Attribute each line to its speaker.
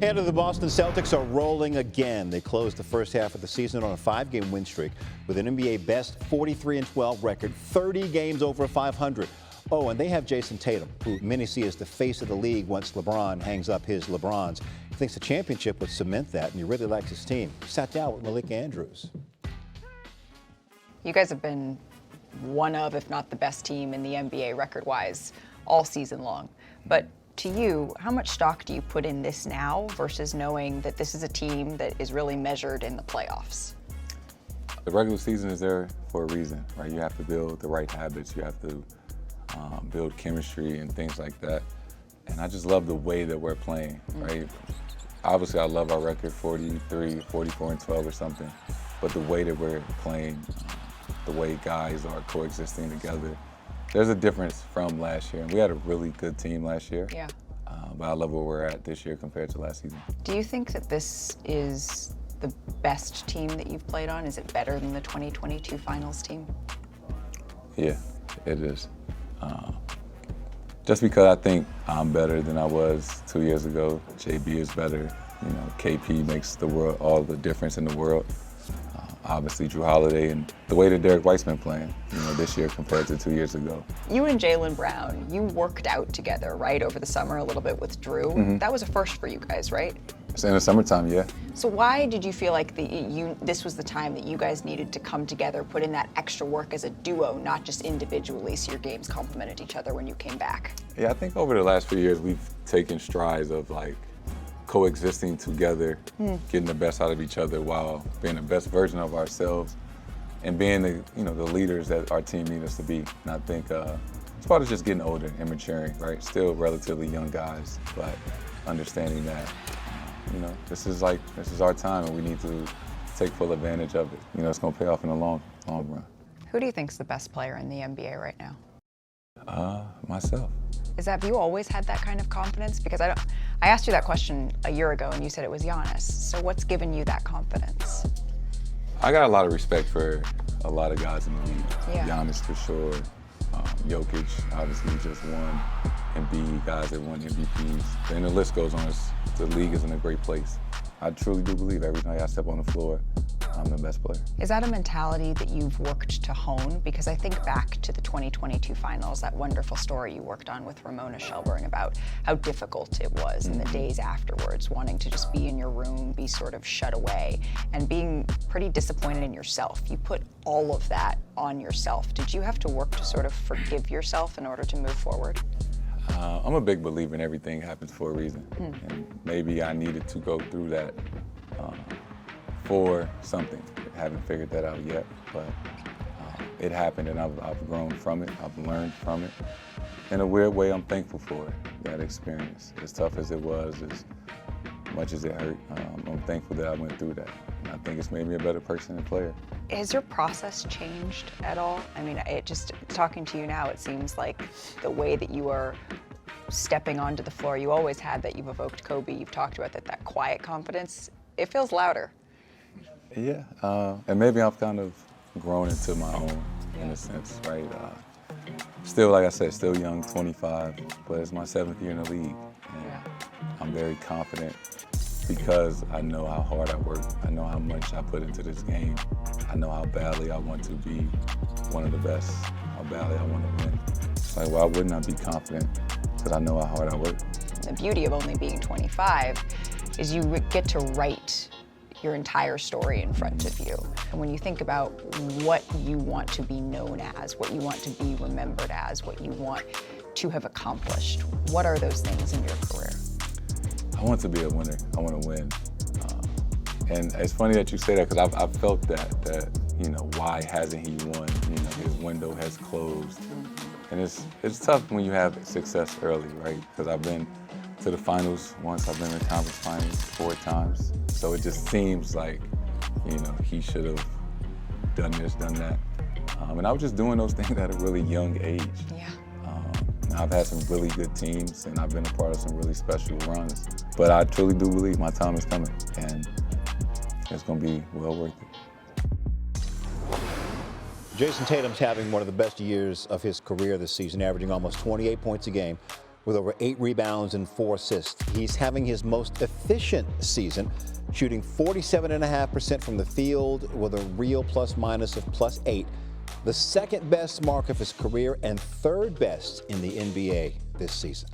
Speaker 1: And the Boston Celtics are rolling again. They closed the first half of the season on a 5-game win streak with an NBA best 43-12 record, 30 games over 500. Oh, and they have Jayson Tatum, who many see as the face of the league once LeBron hangs up his LeBrons. He thinks the championship would cement that, and he really likes his team. He sat down with Malika Andrews.
Speaker 2: You guys have been one of, if not the best team in the NBA record-wise all season long. But to you, how much stock do you put in this now versus knowing that this is a team that is really measured in the playoffs?
Speaker 3: The regular season is there for a reason, right? You have to build the right habits. You have to build chemistry and things like that. And I just love the way that we're playing, right? Obviously, I love our record, 43, 44, and 12 or something. But the way that we're playing, the way guys are coexisting together, there's a difference from last year. And we had a really good team last year.
Speaker 2: Yeah.
Speaker 3: But I love where we're at this year compared to last season.
Speaker 2: Do you think that this is the best team that you've played on? Is it better than the 2022 finals team?
Speaker 3: Yeah, it is. Just because I think I'm better than I was 2 years ago. JB is better. You know, KP makes the world all the difference in the world. Obviously, Drew Holiday and the way that Derek White's been playing, you know, this year compared to 2 years ago.
Speaker 2: You and Jaylen Brown, you worked out together, right, over the summer a little bit with Drew.
Speaker 3: Mm-hmm.
Speaker 2: That was a first for you guys, right?
Speaker 3: So in the summertime, yeah.
Speaker 2: So why did you feel like this was the time that you guys needed to come together, put in that extra work as a duo, not just individually, so your games complemented each other when you came back?
Speaker 3: Yeah, I think over the last few years, we've taken strides of like coexisting together, getting the best out of each other while being the best version of ourselves and being the, you know, the leaders that our team needs us to be. And I think it's part of just getting older and maturing, right? Still relatively young guys, but understanding that, you know, this is our time and we need to take full advantage of it. You know, it's going to pay off in the long run.
Speaker 2: Who do you think's the best player in the NBA right now?
Speaker 3: Myself.
Speaker 2: Have you always had that kind of confidence? Because I asked you that question a year ago and you said it was Giannis. So what's given you that confidence?
Speaker 3: I got a lot of respect for a lot of guys in the league.
Speaker 2: Yeah.
Speaker 3: Giannis for sure. Jokic obviously just won. Embiid, guys that won MVPs. And the list goes on. The league is in a great place. I truly do believe every night I step on the floor, I'm the best player.
Speaker 2: Is that a mentality that you've worked to hone? Because I think back to the 2022 finals, that wonderful story you worked on with Ramona Shelburne about how difficult it was in the days afterwards, wanting to just be in your room, be sort of shut away, and being pretty disappointed in yourself. You put all of that on yourself. Did you have to work to sort of forgive yourself in order to move forward?
Speaker 3: I'm a big believer in everything happens for a reason. And maybe I needed to go through that for something. I haven't figured that out yet, but it happened and I've grown from it. I've learned from it. In a weird way, I'm thankful for that experience. As tough as it was, as much as it hurt, I'm thankful that I went through that. And I think it's made me a better person and player.
Speaker 2: Has your process changed at all? I mean, talking to you now, it seems like the way that you are stepping onto the floor, you always had that. You've evoked Kobe, you've talked about that quiet confidence. It feels louder.
Speaker 3: Yeah, and maybe I've kind of grown into my own in a sense, right? Still, like I said, still young, 25, but it's my 7th year in the league. And I'm very confident because I know how hard I work. I know how much I put into this game. I know how badly I want to be one of the best, how badly I want to win. It's like, why wouldn't I be confident? Because I know how hard I work.
Speaker 2: The beauty of only being 25 is you get to write your entire story in front of you. And when you think about what you want to be known as, what you want to be remembered as, what you want to have accomplished, what are those things in your career?
Speaker 3: I want to be a winner. I want to win. And it's funny that you say that because I've felt that, you know, why hasn't he won? You know, his window has closed. And it's tough when you have success early, right? Because I've been to the finals once, I've been in the conference finals 4 times. So it just seems like, you know, he should have done this, done that. And I was just doing those things at a really young age.
Speaker 2: Yeah.
Speaker 3: I've had some really good teams and I've been a part of some really special runs. But I truly do believe my time is coming and it's gonna be well worth it.
Speaker 1: Jayson Tatum's having one of the best years of his career this season, averaging almost 28 points a game, with over 8 rebounds and 4 assists. He's having his most efficient season, shooting 47.5% from the field with a real plus-minus of +8, the second best mark of his career and third best in the NBA this season.